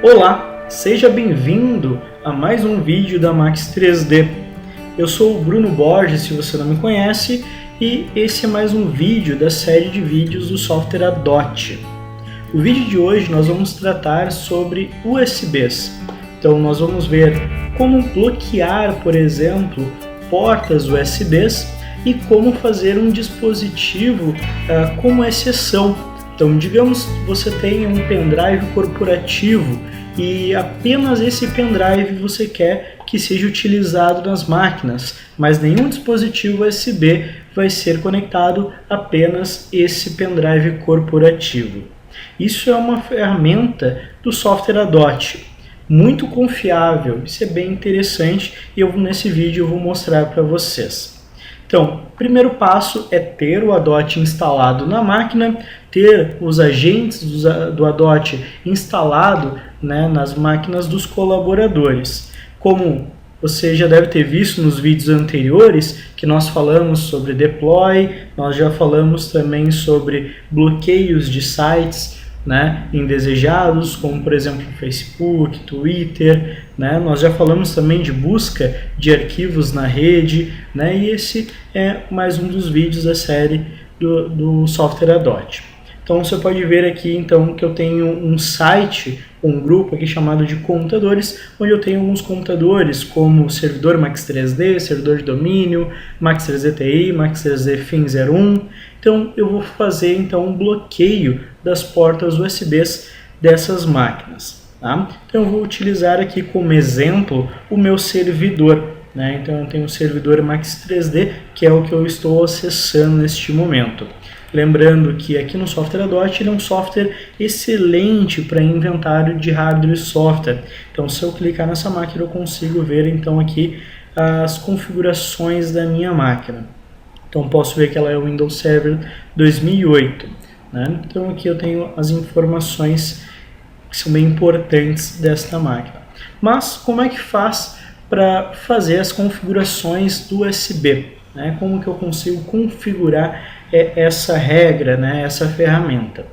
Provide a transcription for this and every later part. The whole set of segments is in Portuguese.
Olá, seja bem-vindo a mais um vídeo da Max 3D. Eu sou o Bruno Borges, se você não me conhece, e esse é mais um vídeo da série de vídeos do software Adot. O vídeo de hoje nós vamos tratar sobre USBs. Então nós vamos ver como bloquear, por exemplo, portas USBs e como fazer um dispositivo como exceção. Então, digamos que você tem um pendrive corporativo e apenas esse pendrive você quer que seja utilizado nas máquinas, mas nenhum dispositivo USB vai ser conectado, apenas esse pendrive corporativo. Isso é uma ferramenta do software Adot, muito confiável, isso é bem interessante e nesse vídeo eu vou mostrar para vocês. Então, o primeiro passo é ter o Adot instalado na máquina, ter os agentes do Adot instalado, nas máquinas dos colaboradores. Como você já deve ter visto nos vídeos anteriores, que nós falamos sobre deploy, nós já falamos também sobre bloqueios de sites indesejados, como por exemplo Facebook, Twitter, nós já falamos também de busca de arquivos na rede, e esse é mais um dos vídeos da série do software Adot. Então você pode ver aqui então que eu tenho um site, um grupo aqui chamado de computadores, onde eu tenho alguns computadores como servidor Max 3D, servidor de domínio, Max 3D TI, Max 3D FIN 01. Então eu vou fazer então um bloqueio das portas USBs dessas máquinas. Tá? Então eu vou utilizar aqui como exemplo o meu servidor. Então eu tenho o servidor Max 3D, que é o que eu estou acessando neste momento. Lembrando que aqui no software Adot ele é um software excelente para inventário de hardware e software. Então se eu clicar nessa máquina eu consigo ver então aqui as configurações da minha máquina. Então posso ver que ela é o Windows Server 2008. Então aqui eu tenho as informações que são bem importantes desta máquina. Mas como é que faz para fazer as configurações do USB? Como que eu consigo configurar essa regra, essa ferramenta?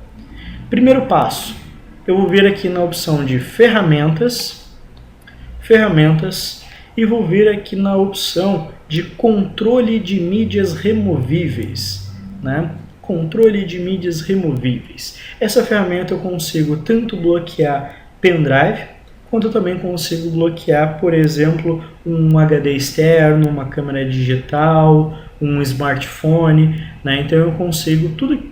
Primeiro passo, eu vou vir aqui na opção de ferramentas, e vou vir aqui na opção de controle de mídias removíveis. Controle de mídias removíveis. Essa ferramenta eu consigo tanto bloquear pendrive, quanto eu também consigo bloquear, por exemplo, um HD externo, uma câmera digital, um smartphone, então eu consigo tudo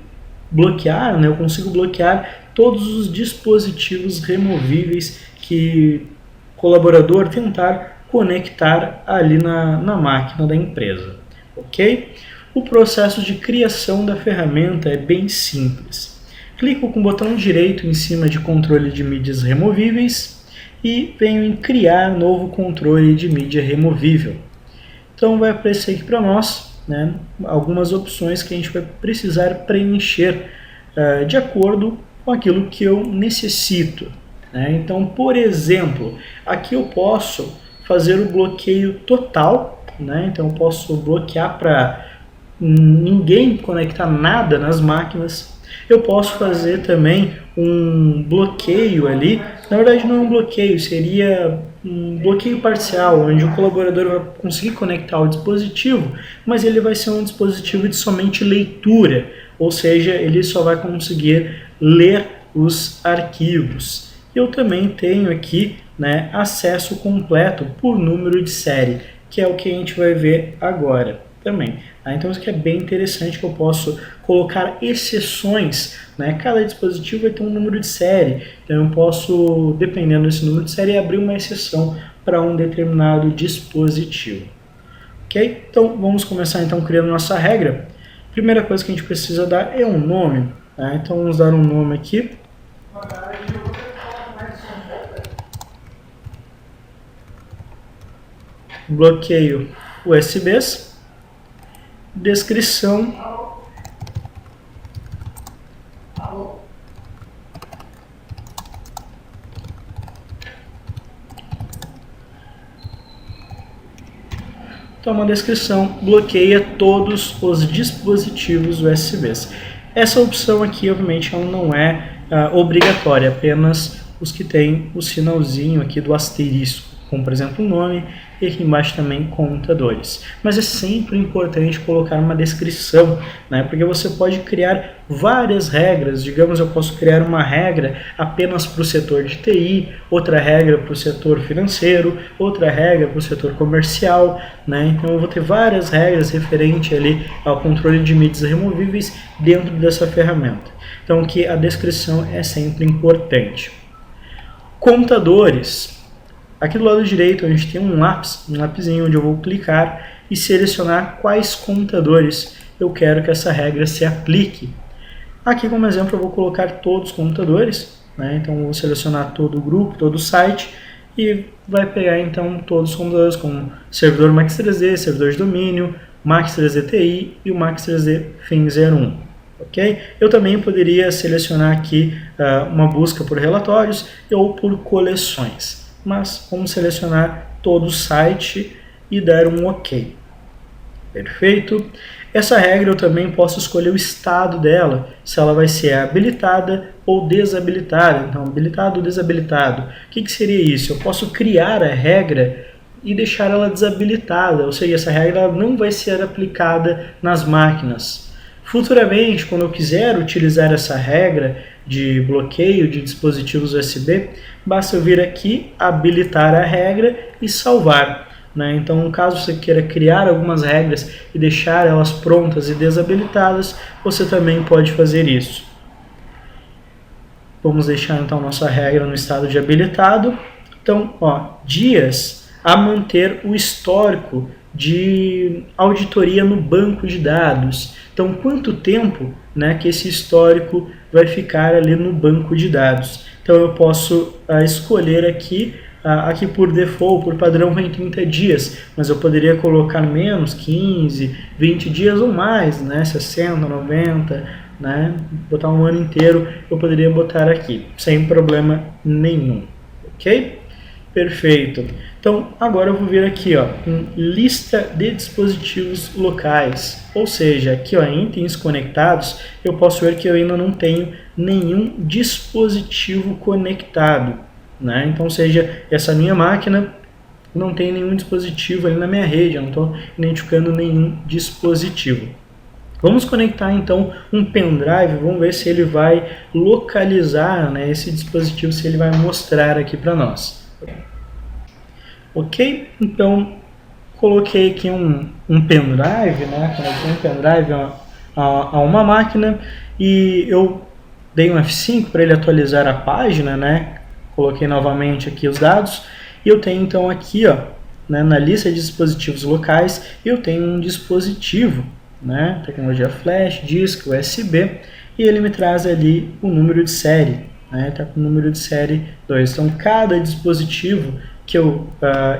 bloquear, eu consigo bloquear todos os dispositivos removíveis que o colaborador tentar conectar ali na máquina da empresa, ok? O processo de criação da ferramenta é bem simples. Clico com o botão direito em cima de controle de mídias removíveis e venho em criar novo controle de mídia removível. Então vai aparecer aqui para nós algumas opções que a gente vai precisar preencher de acordo com aquilo que eu necessito. Então, por exemplo, aqui eu posso fazer o bloqueio total, então eu posso bloquear para ninguém conectar nada nas máquinas. Eu posso fazer também um bloqueio ali, na verdade não é um bloqueio, seria um bloqueio parcial, onde o colaborador vai conseguir conectar o dispositivo, mas ele vai ser um dispositivo de somente leitura, ou seja, ele só vai conseguir ler os arquivos. Eu também tenho aqui acesso completo por número de série, que é o que a gente vai ver agora também. Então isso aqui é bem interessante, que eu posso colocar exceções. Cada dispositivo vai ter um número de série, então eu posso, dependendo desse número de série, abrir uma exceção para um determinado dispositivo. Ok? Então vamos começar então criando nossa regra. Primeira coisa que a gente precisa dar é um nome. Então vamos dar um nome aqui. Bloqueio USBs. Descrição. Então, uma descrição bloqueia todos os dispositivos USBs. Essa opção aqui, obviamente, ela não é obrigatória, apenas os que têm o sinalzinho aqui do asterisco, como por exemplo o nome, e aqui embaixo também computadores. Mas é sempre importante colocar uma descrição, né? Porque você pode criar várias regras. Digamos, eu posso criar uma regra apenas para o setor de TI, outra regra para o setor financeiro, outra regra para o setor comercial, né? Então eu vou ter várias regras referente ali ao controle de mídias removíveis dentro dessa ferramenta. Então que a descrição é sempre importante. Computadores. Aqui do lado direito a gente tem um lapisinho onde eu vou clicar e selecionar quais computadores eu quero que essa regra se aplique. Aqui como exemplo eu vou colocar todos os computadores, né? Então eu vou selecionar todo o grupo, todo o site e vai pegar então todos os computadores como servidor Max3D, servidor de domínio, Max3D TI e o Max3D FIN01. Okay? Eu também poderia selecionar aqui uma busca por relatórios ou por coleções. Mas vamos selecionar todo o site e dar um OK. Perfeito? Essa regra eu também posso escolher o estado dela, se ela vai ser habilitada ou desabilitada. Então, habilitado ou desabilitado. O que seria isso? Eu posso criar a regra e deixar ela desabilitada, ou seja, essa regra não vai ser aplicada nas máquinas. Futuramente, quando eu quiser utilizar essa regra de bloqueio de dispositivos USB, basta eu vir aqui, habilitar a regra e salvar. Né? Então, caso você queira criar algumas regras e deixar elas prontas e desabilitadas, você também pode fazer isso. Vamos deixar então nossa regra no estado de habilitado. Então, dias a manter o histórico de auditoria no banco de dados. Então, quanto tempo, né, que esse histórico vai ficar ali no banco de dados? Então, eu posso escolher aqui por default, por padrão, vem 30 dias, mas eu poderia colocar menos, 15, 20 dias ou mais, né, 60, 90, né, botar um ano inteiro, eu poderia botar aqui, sem problema nenhum, ok? Perfeito. Então, agora eu vou vir aqui, em lista de dispositivos locais, ou seja, aqui, em itens conectados, eu posso ver que eu ainda não tenho nenhum dispositivo conectado, né? Então, ou seja, essa minha máquina não tem nenhum dispositivo ali na minha rede, eu não estou identificando nenhum dispositivo. Vamos conectar então um pendrive, vamos ver se ele vai localizar, né, esse dispositivo, se ele vai mostrar aqui para nós. Ok? Então, coloquei aqui um pendrive, né? Conectei um pendrive a uma máquina e eu dei um F5 para ele atualizar a página, né? Coloquei novamente aqui os dados e eu tenho então aqui, né, na lista de dispositivos locais, eu tenho um dispositivo, né? Tecnologia flash, disco, USB, e ele me traz ali o número de série, né? Tá com o número de série 2. Então, cada dispositivo que eu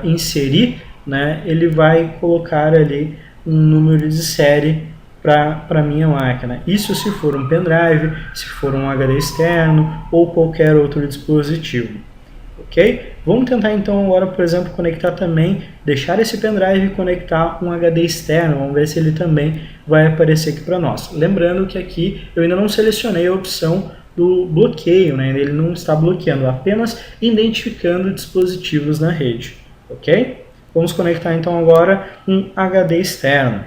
inserir, né, ele vai colocar ali um número de série para a minha máquina. Isso se for um pendrive, se for um HD externo ou qualquer outro dispositivo. Ok? Vamos tentar então agora, por exemplo, conectar também, deixar esse pendrive e conectar um HD externo. Vamos ver se ele também vai aparecer aqui para nós. Lembrando que aqui eu ainda não selecionei a opção do bloqueio, né? Ele não está bloqueando, apenas identificando dispositivos na rede, ok? Vamos conectar então agora um HD externo.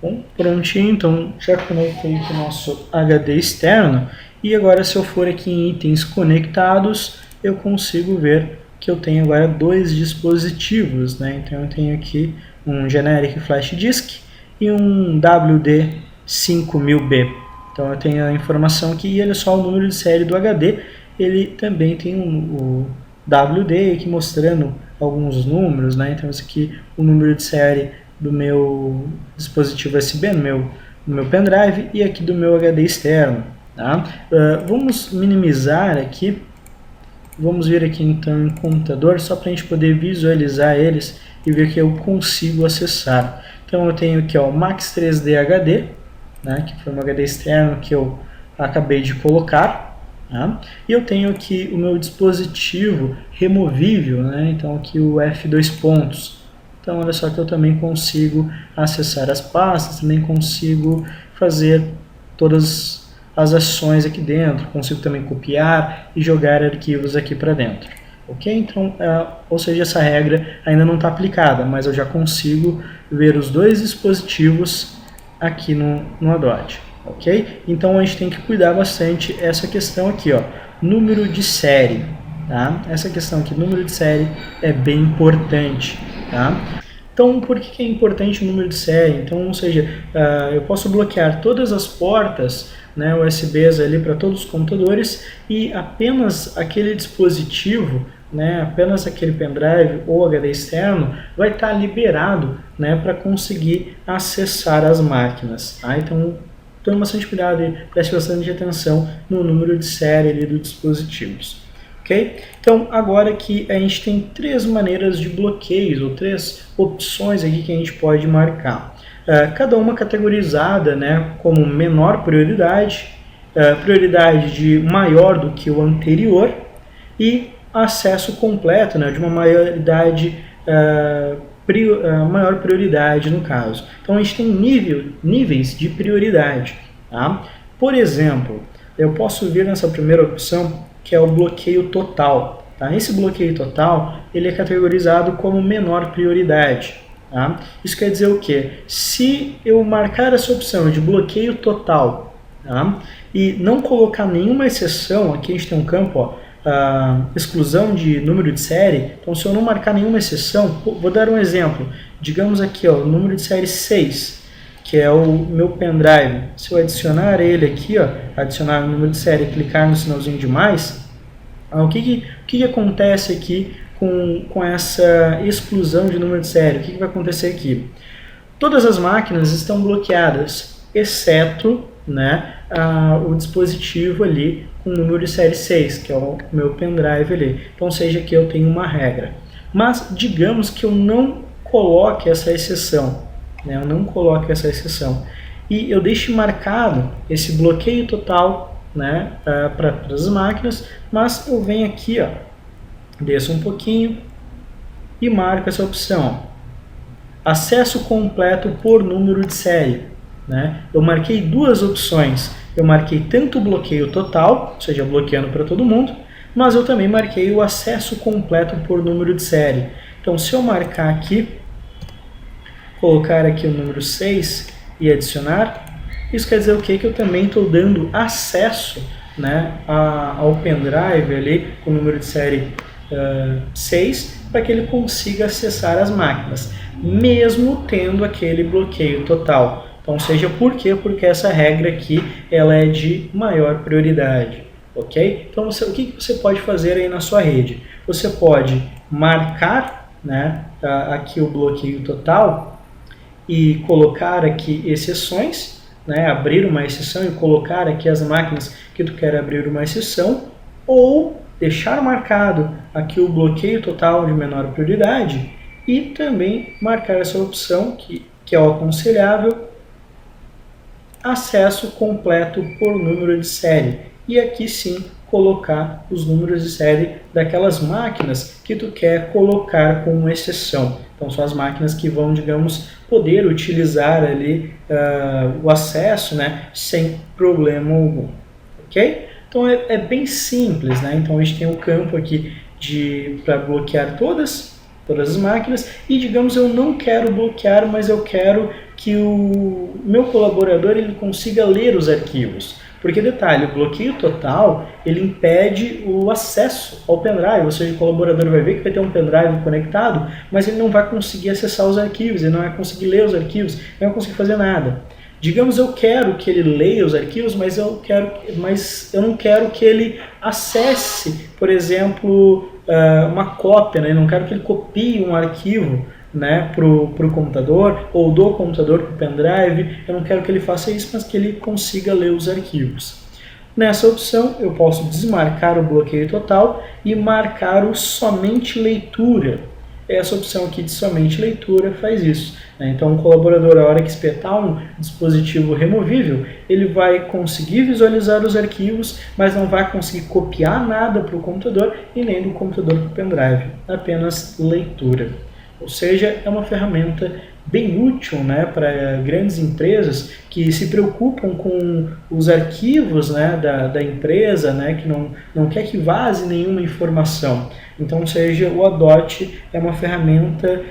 Bom, prontinho, então já conectei aqui o nosso HD externo e agora se eu for aqui em itens conectados, eu consigo ver que eu tenho agora dois dispositivos, né? Então eu tenho aqui um Generic Flash Disk e um WD5000B. Então eu tenho a informação aqui e ele é só o número de série do HD. Ele também tem o WD aqui mostrando alguns números, né? Então esse aqui o número de série do meu dispositivo USB, no meu pendrive, e aqui do meu HD externo. Tá? Vamos minimizar aqui. Vamos vir aqui então em computador, só para a gente poder visualizar eles e ver que eu consigo acessar. Então eu tenho aqui o Max3D HD, né, que foi um HD externo que eu acabei de colocar, tá? E eu tenho aqui o meu dispositivo removível, né, então aqui o F2 pontos. Então olha só que eu também consigo acessar as pastas, também consigo fazer todas as ações aqui dentro, consigo também copiar e jogar arquivos aqui para dentro. Ok? Então, ou seja, essa regra ainda não está aplicada, mas eu já consigo ver os dois dispositivos aqui no Adod. Ok? Então a gente tem que cuidar bastante essa questão aqui, ó, número de série. Tá? Essa questão aqui, número de série, é bem importante. Tá? Então, por que é importante o número de série? Então, ou seja, eu posso bloquear todas as portas, né, USBs ali para todos os computadores e apenas aquele dispositivo, né, apenas aquele pendrive ou HD externo vai estar liberado, né, para conseguir acessar as máquinas. Tá? Então, tome bastante cuidado e preste bastante atenção no número de série ali dos dispositivos. Okay? Então, agora aqui a gente tem 3 maneiras de bloqueios, ou 3 opções aqui que a gente pode marcar. Cada uma categorizada, né, como menor prioridade, prioridade de maior do que o anterior e acesso completo, né, de uma maior prioridade no caso. Então, a gente tem níveis de prioridade. Tá? Por exemplo, eu posso vir nessa primeira opção, que é o bloqueio total. Tá? Esse bloqueio total ele é categorizado como menor prioridade. Tá? Isso quer dizer o quê? Se eu marcar essa opção de bloqueio total, tá, e não colocar nenhuma exceção, aqui a gente tem um campo, ó, exclusão de número de série, então se eu não marcar nenhuma exceção, vou dar um exemplo, digamos aqui, ó, o número de série 6, que é o meu pendrive. Se eu adicionar ele aqui, ó, adicionar o número de série e clicar no sinalzinho de mais, o que acontece aqui com essa exclusão de número de série? O que vai acontecer aqui? Todas as máquinas estão bloqueadas, exceto, né, o dispositivo ali com o número de série 6, que é o meu pendrive ali. Então, seja que eu tenho uma regra. Mas, digamos que eu não coloque essa exceção. Eu não coloco essa exceção e eu deixo marcado esse bloqueio total, né, para as máquinas, mas eu venho aqui, ó, desço um pouquinho e marco essa opção, ó, acesso completo por número de série. Né? Eu marquei 2 opções, eu marquei tanto o bloqueio total, ou seja, bloqueando para todo mundo, mas eu também marquei o acesso completo por número de série. Então, se eu marcar aqui, colocar aqui o número 6 e adicionar, isso quer dizer o quê? Que eu também estou dando acesso, né, ao pendrive ali com o número de série 6 para que ele consiga acessar as máquinas, mesmo tendo aquele bloqueio total. Então, seja por quê? Porque essa regra aqui ela é de maior prioridade. Ok? Então, o que você pode fazer aí na sua rede? Você pode marcar, né, aqui o bloqueio total e colocar aqui exceções, né, abrir uma exceção e colocar aqui as máquinas que tu quer abrir uma exceção, ou deixar marcado aqui o bloqueio total de menor prioridade e também marcar essa opção que é o aconselhável, acesso completo por número de série. E aqui sim colocar os números de série daquelas máquinas que tu quer colocar como exceção. Então são as máquinas que vão, digamos, poder utilizar ali o acesso, né, sem problema algum. Ok? Então é bem simples, né? Então a gente tem um campo aqui para bloquear todas as máquinas e, digamos, eu não quero bloquear, mas eu quero que o meu colaborador ele consiga ler os arquivos. Porque, detalhe, o bloqueio total ele impede o acesso ao pendrive, ou seja, o colaborador vai ver que vai ter um pendrive conectado, mas ele não vai conseguir acessar os arquivos, ele não vai conseguir ler os arquivos, não vai conseguir fazer nada. Digamos, eu quero que ele leia os arquivos, mas eu não quero que ele acesse, por exemplo, uma cópia, né? Eu não quero que ele copie um arquivo, né, para o computador, ou do computador para o pendrive. Eu não quero que ele faça isso, mas que ele consiga ler os arquivos. Nessa opção, eu posso desmarcar o bloqueio total e marcar o somente leitura. Essa opção aqui de somente leitura faz isso. Né? Então, o colaborador, a hora que espetar um dispositivo removível, ele vai conseguir visualizar os arquivos, mas não vai conseguir copiar nada para o computador e nem do computador para o pendrive. Apenas leitura. Ou seja, é uma ferramenta bem útil, né, para grandes empresas que se preocupam com os arquivos, né, da empresa, né, que não quer que vaze nenhuma informação. Então, seja, o Adote é uma ferramenta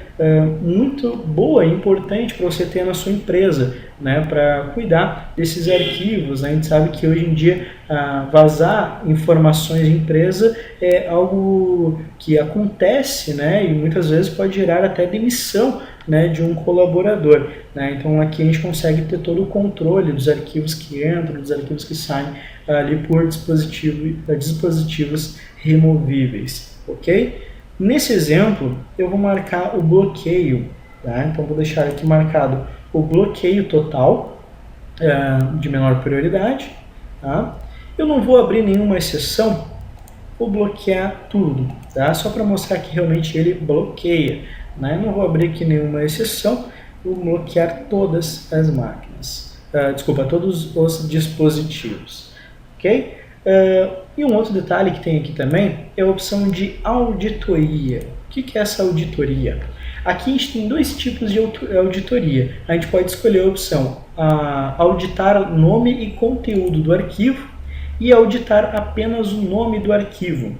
muito boa e importante para você ter na sua empresa, né, para cuidar desses arquivos, né? A gente sabe que hoje em dia vazar informações de empresa é algo que acontece, né, e muitas vezes pode gerar até demissão, né, de um colaborador, né? Então aqui a gente consegue ter todo o controle dos arquivos que entram, dos arquivos que saem ali por dispositivos removíveis, ok? Nesse exemplo eu vou marcar o bloqueio, tá? Então vou deixar aqui marcado o bloqueio total de menor prioridade, tá? Eu não vou abrir nenhuma exceção, vou bloquear tudo, tá? Só para mostrar que realmente ele bloqueia, né? Não vou abrir aqui nenhuma exceção, vou bloquear todas as máquinas, todos os dispositivos, ok? E um outro detalhe que tem aqui também é a opção de auditoria. O que é essa auditoria? Aqui a gente tem dois tipos de auditoria. A gente pode escolher a opção auditar nome e conteúdo do arquivo e auditar apenas o nome do arquivo.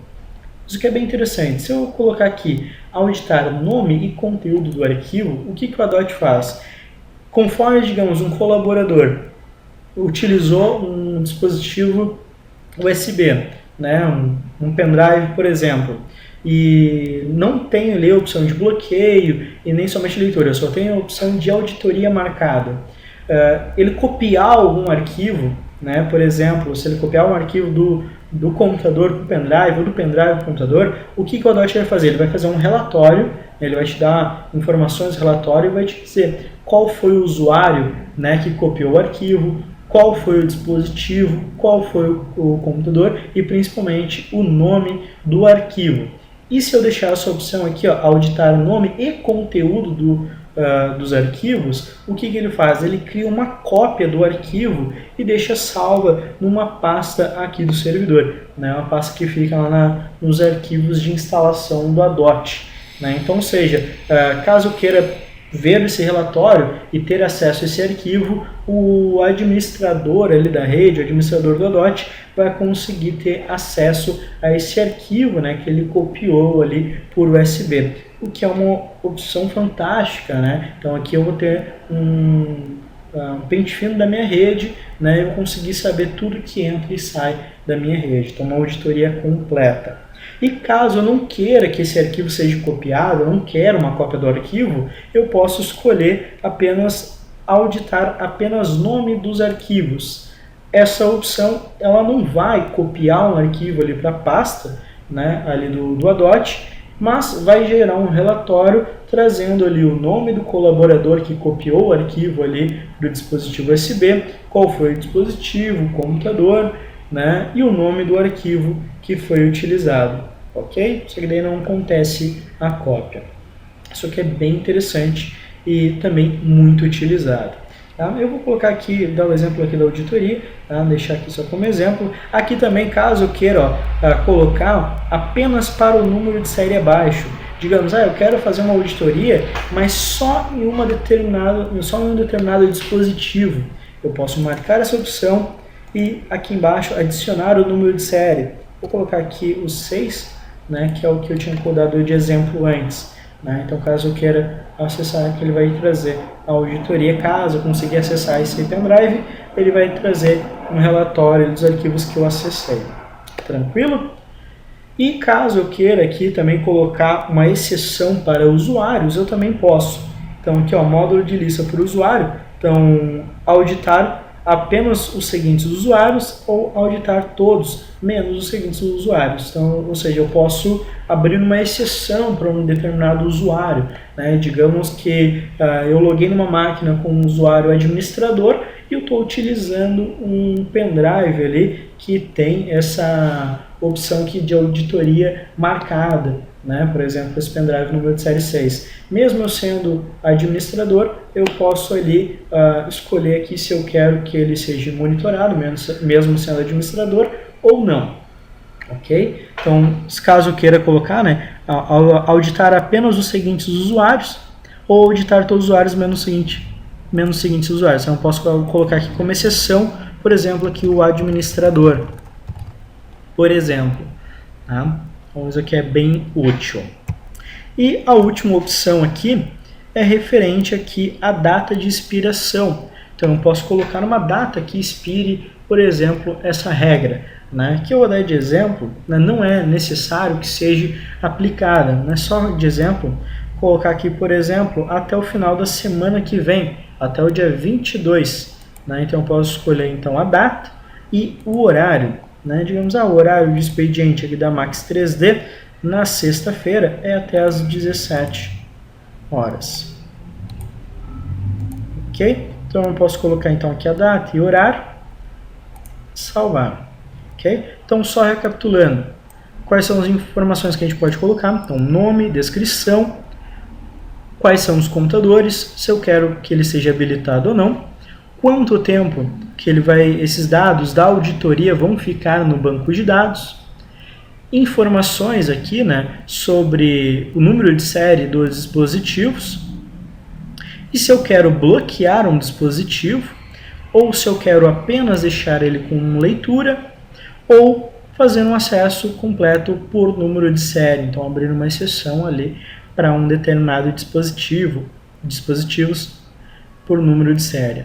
Isso que é bem interessante. Se eu colocar aqui auditar nome e conteúdo do arquivo, o que o Adote faz? Conforme, digamos, um colaborador utilizou um dispositivo USB, né, um pendrive, por exemplo, e não tenho ali a opção de bloqueio e nem somente leitura, eu só tenho a opção de auditoria marcada. Ele copiar algum arquivo, né, por exemplo, se ele copiar um arquivo do computador para o pendrive ou do pendrive para o computador, o que o Adote vai fazer? Ele vai fazer um relatório, ele vai te dar informações do relatório e vai te dizer qual foi o usuário, né, que copiou o arquivo, qual foi o dispositivo, qual foi o computador e principalmente o nome do arquivo. E se eu deixar essa opção aqui, ó, auditar o nome e conteúdo dos arquivos, o que ele faz? Ele cria uma cópia do arquivo e deixa salva numa pasta aqui do servidor, né? Uma pasta que fica lá nos arquivos de instalação do Adote, né? Então, ou seja, caso eu queira ver esse relatório e ter acesso a esse arquivo, o administrador ali da rede, o administrador do Adote, vai conseguir ter acesso a esse arquivo, né, que ele copiou ali por USB, o que é uma opção fantástica, né? Então aqui eu vou ter um pente fino da minha rede, né, eu conseguir saber tudo que entra e sai da minha rede, então uma auditoria completa. E caso eu não queira que esse arquivo seja copiado, eu não quero uma cópia do arquivo, eu posso escolher apenas auditar apenas nome dos arquivos. Essa opção ela não vai copiar um arquivo ali para a pasta, né, ali do Adote, mas vai gerar um relatório trazendo ali o nome do colaborador que copiou o arquivo ali do dispositivo USB, qual foi o dispositivo, o computador, né, e o nome do arquivo que foi utilizado, ok? Só que daí não acontece a cópia. Isso aqui é bem interessante e também muito utilizado. Tá? Eu vou colocar aqui, dar o exemplo aqui da auditoria, tá? Deixar aqui só como exemplo. Aqui também, caso eu queira colocar apenas para o número de série abaixo, digamos, eu quero fazer uma auditoria, mas só em um determinado dispositivo. Eu posso marcar essa opção e aqui embaixo adicionar o número de série. Vou colocar aqui o 6, né, que é o que eu tinha codado de exemplo antes. Né? Então, caso eu queira acessar aqui, ele vai trazer a auditoria. Caso eu conseguir acessar esse pendrive, ele vai trazer um relatório dos arquivos que eu acessei. Tranquilo? E caso eu queira aqui também colocar uma exceção para usuários, eu também posso. Então, aqui, ó, módulo de lista por usuário. Então, auditar apenas os seguintes usuários ou auditar todos, menos os seguintes usuários. Então, ou seja, eu posso abrir uma exceção para um determinado usuário, né? Digamos que eu loguei numa máquina com um usuário administrador e eu estou utilizando um pendrive ali que tem essa opção aqui de auditoria marcada, né? Por exemplo, esse pendrive número de série 6. Mesmo eu sendo administrador, eu posso ali escolher aqui se eu quero que ele seja monitorado, mesmo sendo administrador, ou não. Ok? Então, caso eu queira colocar, né, auditar apenas os seguintes usuários, ou editar todos os usuários menos os seguintes usuários. Então eu posso colocar aqui como exceção, por exemplo, aqui o administrador, por exemplo. Tá? Então isso aqui é bem útil. E a última opção aqui é referente aqui à data de expiração. Então eu posso colocar uma data que expire, por exemplo, essa regra, né? Que eu vou dar de exemplo, né? Não é necessário que seja aplicada, não é só de exemplo, colocar aqui, por exemplo, até o final da semana que vem, até o dia 22. Né? Então eu posso escolher então a data e o horário. Né? Digamos, o horário de expediente aqui da Max 3D na sexta-feira é até as 17 horas. Ok? Então eu posso colocar então aqui a data e horário, salvar. Ok? Então só recapitulando, quais são as informações que a gente pode colocar? Então nome, descrição, quais são os computadores, se eu quero que ele seja habilitado ou não, quanto tempo que esses dados da auditoria vão ficar no banco de dados, informações aqui, né, sobre o número de série dos dispositivos, e se eu quero bloquear um dispositivo, ou se eu quero apenas deixar ele com leitura, ou fazer um acesso completo por número de série, então abrir uma exceção ali para um determinado dispositivos por número de série.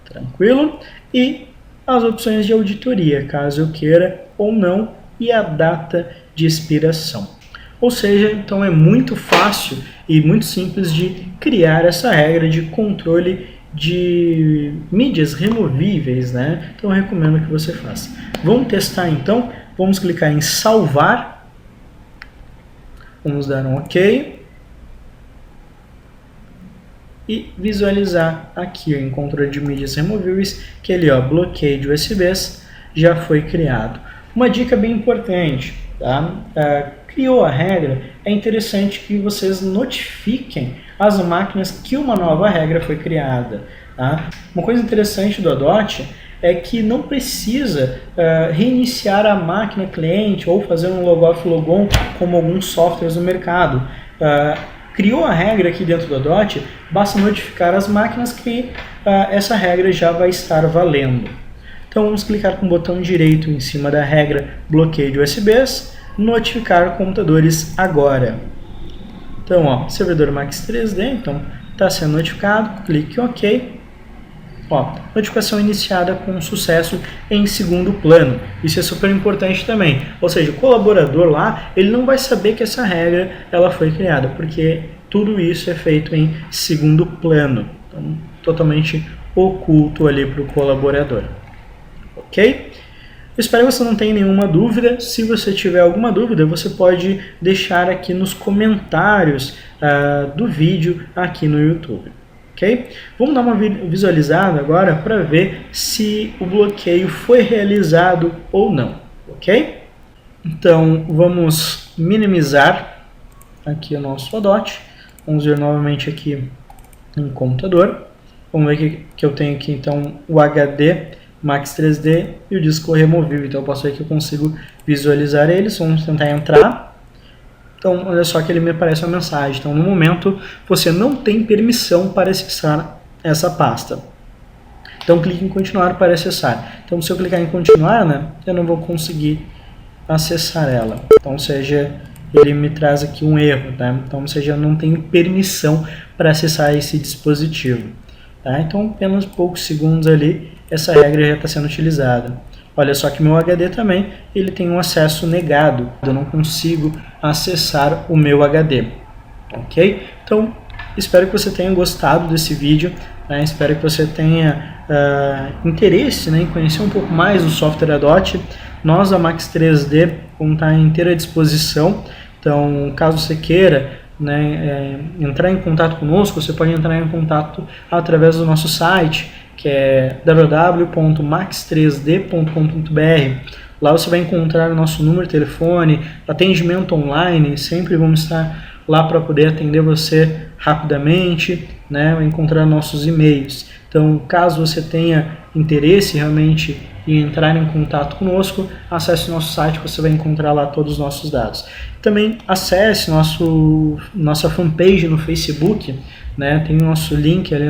Tranquilo? E as opções de auditoria, caso eu queira ou não, e a data de expiração. Ou seja, então é muito fácil e muito simples de criar essa regra de controle de mídias removíveis, né? Então eu recomendo que você faça. Vamos testar então, vamos clicar em salvar, vamos dar um OK e visualizar aqui em controle de mídias removíveis que ele, bloqueio de USBs já foi criado. Uma dica bem importante, tá? Criou a regra, é interessante que vocês notifiquem as máquinas que uma nova regra foi criada. Tá? Uma coisa interessante do Adot é que não precisa reiniciar a máquina cliente ou fazer um logoff logon como alguns softwares no mercado. Criou a regra aqui dentro do Adot, basta notificar as máquinas que essa regra já vai estar valendo. Então vamos clicar com o botão direito em cima da regra bloqueio de USBs, notificar computadores agora. Então, servidor Max 3D, então está sendo notificado, clique em OK. Notificação iniciada com sucesso em segundo plano. Isso é super importante também. Ou seja, o colaborador lá, ele não vai saber que essa regra ela foi criada, porque tudo isso é feito em segundo plano. Então, totalmente oculto ali para o colaborador. Ok? Espero que você não tenha nenhuma dúvida. Se você tiver alguma dúvida, você pode deixar aqui nos comentários do vídeo aqui no YouTube. Okay? Vamos dar uma visualizada agora para ver se o bloqueio foi realizado ou não. Ok? Então vamos minimizar aqui o nosso Adot. Vamos ver novamente aqui em computador. Vamos ver que eu tenho aqui então o HD Max 3D e o disco removível. Então eu posso ver que eu consigo visualizar eles. Vamos tentar entrar. Então olha só que ele me aparece uma mensagem. Então no momento você não tem permissão para acessar essa pasta. Então clique em continuar para acessar. Então se eu clicar em continuar, né, eu não vou conseguir acessar ela. Então ou seja, ele me traz aqui um erro, tá? Então ou seja, eu não tenho permissão para acessar esse dispositivo. Tá? Então apenas poucos segundos ali essa regra já está sendo utilizada. Olha só que meu HD também ele tem um acesso negado. Eu não consigo acessar o meu HD. Ok? Então espero que você tenha gostado desse vídeo. Né? Espero que você tenha interesse, né, em conhecer um pouco mais do software Adot. Nós da Max 3D vamos estar em inteira disposição. Então caso você queira, né, entrar em contato conosco, você pode entrar em contato através do nosso site, que é www.max3d.com.br. Lá você vai encontrar o nosso número de telefone, atendimento online, sempre vamos estar lá para poder atender você rapidamente, né, encontrar nossos e-mails. Então, caso você tenha interesse realmente e entrar em contato conosco, acesse nosso site, você vai encontrar lá todos os nossos dados. Também acesse nossa fanpage no Facebook, né? Tem o nosso link ali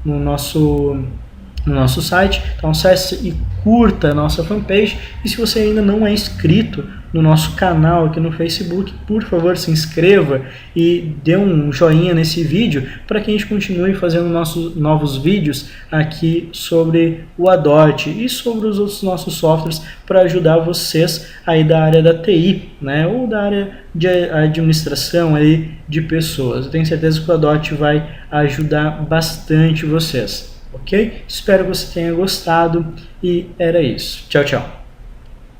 no nosso site, então acesse e curta a nossa fanpage, e se você ainda não é inscrito no nosso canal aqui no Facebook, por favor se inscreva e dê um joinha nesse vídeo para que a gente continue fazendo nossos novos vídeos aqui sobre o Adote e sobre os outros nossos softwares para ajudar vocês aí da área da TI, né, ou da área de administração aí de pessoas. Eu tenho certeza que o Adote vai ajudar bastante vocês. Ok? Espero que você tenha gostado e era isso. Tchau, tchau.